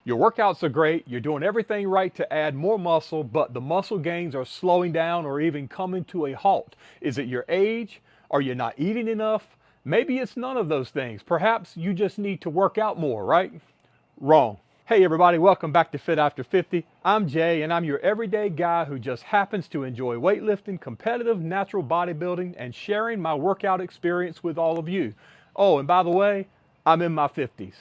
Your workouts are great, you're doing everything right to add more muscle, but the muscle gains are slowing down or even coming to a halt. Is it your age? Are you not eating enough? Maybe it's none of those things. Perhaps you just need to work out more, right? Wrong. Hey everybody, welcome back to Fit After 50. I'm Jay and I'm your everyday guy who just happens to enjoy weightlifting, competitive natural bodybuilding, and sharing my workout experience with all of you. Oh, and by the way, I'm in my 50s.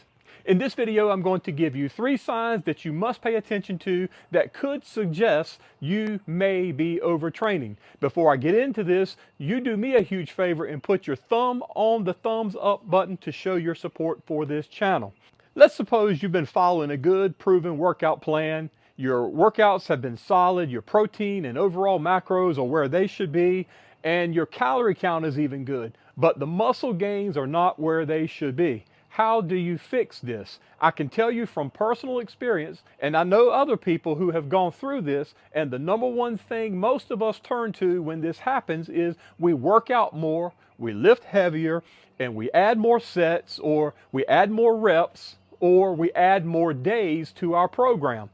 In this video, I'm going to give you 3 signs that you must pay attention to that could suggest you may be overtraining. Before I get into this, you do me a huge favor and put your thumb on the thumbs up button to show your support for this channel. Let's suppose you've been following a good, proven workout plan. Your workouts have been solid, your protein and overall macros are where they should be, and your calorie count is even good, but the muscle gains are not where they should be. How do you fix this? I can tell you from personal experience, and I know other people who have gone through this, and the number one thing most of us turn to when this happens is we work out more, we lift heavier, and we add more sets, or we add more reps, or we add more days to our program.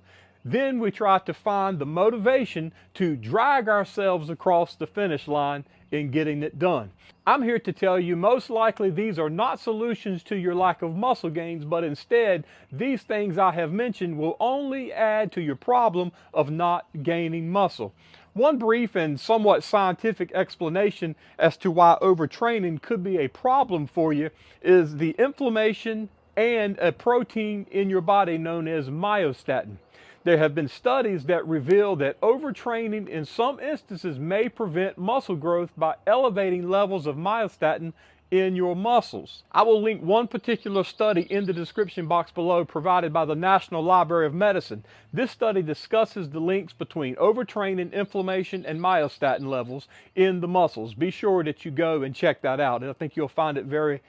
Then we try to find the motivation to drag ourselves across the finish line in getting it done. I'm here to tell you most likely these are not solutions to your lack of muscle gains, but instead these things I have mentioned will only add to your problem of not gaining muscle. One brief and somewhat scientific explanation as to why overtraining could be a problem for you is the inflammation and a protein in your body known as myostatin. There have been studies that reveal that overtraining in some instances may prevent muscle growth by elevating levels of myostatin in your muscles. I will link one particular study in the description box below provided by the National Library of Medicine. This study discusses the links between overtraining, inflammation, and myostatin levels in the muscles. Be sure that you go and check that out, and I think you'll find it very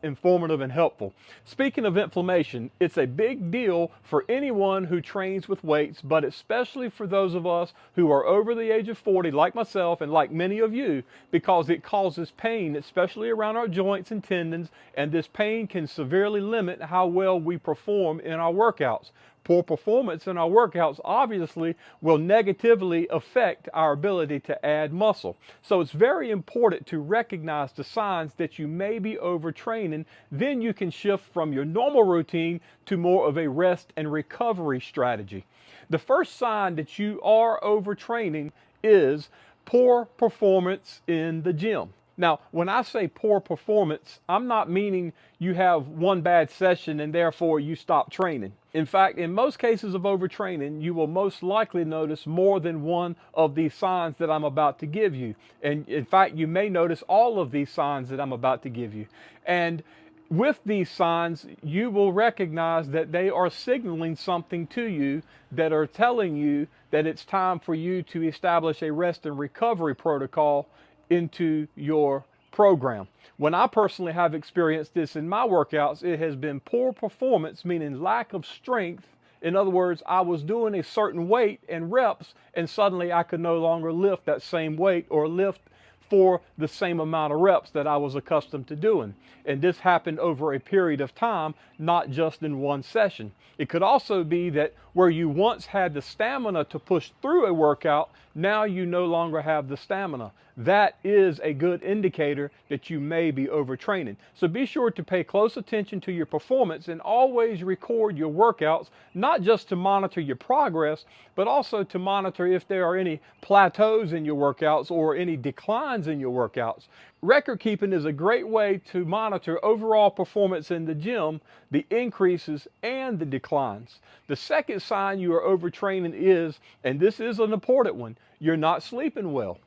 informative and helpful. Speaking of inflammation, it's a big deal for anyone who trains with weights, but especially for those of us who are over the age of 40, like myself and like many of you, because it causes pain, especially around our joints and tendons, and this pain can severely limit how well we perform in our workouts. Poor performance in our workouts obviously will negatively affect our ability to add muscle. So it's very important to recognize the signs that you may be overtraining. Then you can shift from your normal routine to more of a rest and recovery strategy. The first sign that you are overtraining is poor performance in the gym. Now, when I say poor performance, I'm not meaning you have one bad session and therefore you stop training. In fact, in most cases of overtraining, you will most likely notice more than one of these signs that I'm about to give you. And in fact, you may notice all of these signs that I'm about to give you. And with these signs, you will recognize that they are signaling something to you that are telling you that it's time for you to establish a rest and recovery protocol into your program. When I personally have experienced this in my workouts, it has been poor performance, meaning lack of strength. In other words, I was doing a certain weight and reps, and suddenly I could no longer lift that same weight or lift for the same amount of reps that I was accustomed to doing. And this happened over a period of time, not just in one session. It could also be that where you once had the stamina to push through a workout, now you no longer have the stamina. That is a good indicator that you may be overtraining. So be sure to pay close attention to your performance and always record your workouts, not just to monitor your progress, but also to monitor if there are any plateaus in your workouts or any declines in your workouts. Record keeping is a great way to monitor overall performance in the gym, the increases and the declines. The second sign you are overtraining is, and this is an important one, you're not sleeping well.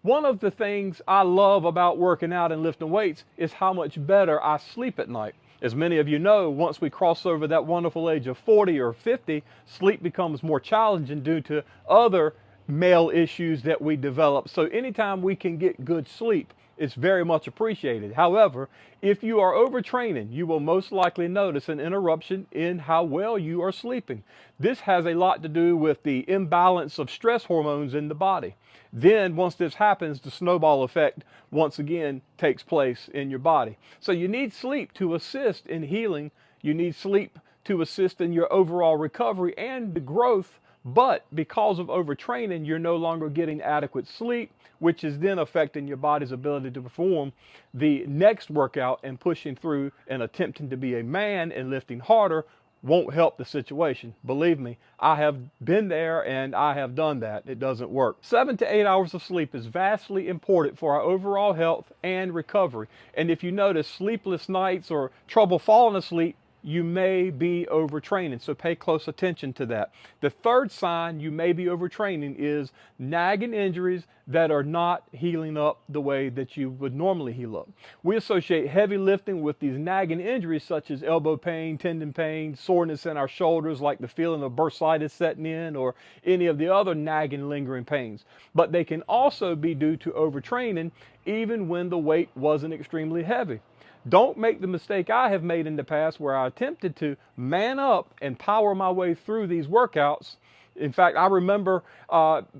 One of the things I love about working out and lifting weights is how much better I sleep at night. As many of you know, once we cross over that wonderful age of 40 or 50, sleep becomes more challenging due to other male issues that we develop. So anytime we can get good sleep, it's very much appreciated. However, if you are overtraining, you will most likely notice an interruption in how well you are sleeping. This has a lot to do with the imbalance of stress hormones in the body. Then once this happens, the snowball effect once again takes place in your body. So you need sleep to assist in healing. You need sleep to assist in your overall recovery and the growth. But because of overtraining, you're no longer getting adequate sleep, which is then affecting your body's ability to perform the next workout, and pushing through and attempting to be a man and lifting harder won't help the situation. Believe me, I have been there and I have done that. It doesn't work. 7 to 8 hours of sleep is vastly important for our overall health and recovery. And if you notice sleepless nights or trouble falling asleep, you may be overtraining. So pay close attention to that. The third sign you may be overtraining is nagging injuries that are not healing up the way that you would normally heal up. We associate heavy lifting with these nagging injuries such as elbow pain, tendon pain, soreness in our shoulders, like the feeling of bursitis setting in, or any of the other nagging lingering pains. But they can also be due to overtraining even when the weight wasn't extremely heavy. Don't make the mistake I have made in the past where I attempted to man up and power my way through these workouts. In fact, I remember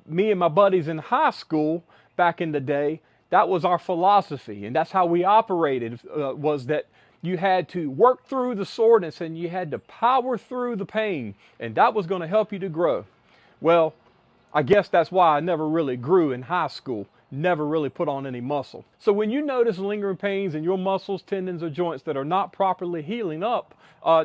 me and my buddies in high school back in the day, that was our philosophy, and that's how we operated, was that you had to work through the soreness and you had to power through the pain, and that was going to help you to grow. Well, I guess that's why I never really grew in high school, never really put on any muscle. So when you notice lingering pains in your muscles, tendons, or joints that are not properly healing up,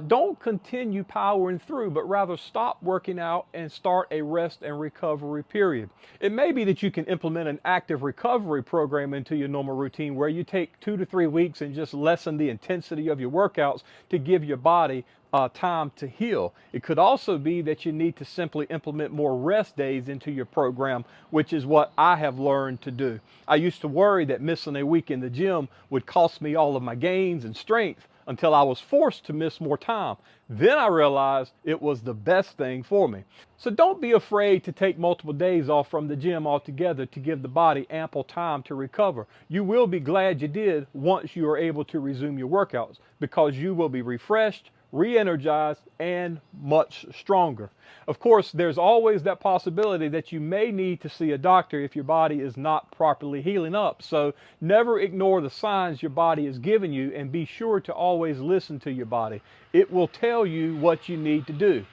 don't continue powering through, but rather stop working out and start a rest and recovery period. It may be that you can implement an active recovery program into your normal routine where you take 2 to 3 weeks and just lessen the intensity of your workouts to give your body time to heal. It could also be that you need to simply implement more rest days into your program, which is what I have learned to do. I used to worry that missing a week in the gym would cost me all of my gains and strength until I was forced to miss more time. Then I realized it was the best thing for me. So don't be afraid to take multiple days off from the gym altogether to give the body ample time to recover. You will be glad you did once you are able to resume your workouts, because you will be refreshed, re-energized, and much stronger. Of course, there's always that possibility that you may need to see a doctor if your body is not properly healing up. So never ignore the signs your body is giving you, and be sure to always listen to your body. It will tell you what you need to do.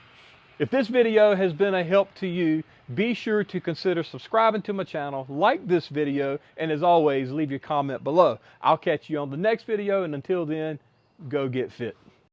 If this video has been a help to you, be sure to consider subscribing to my channel, like this video, and as always, leave your comment below. I'll catch you on the next video, and until then, go get fit.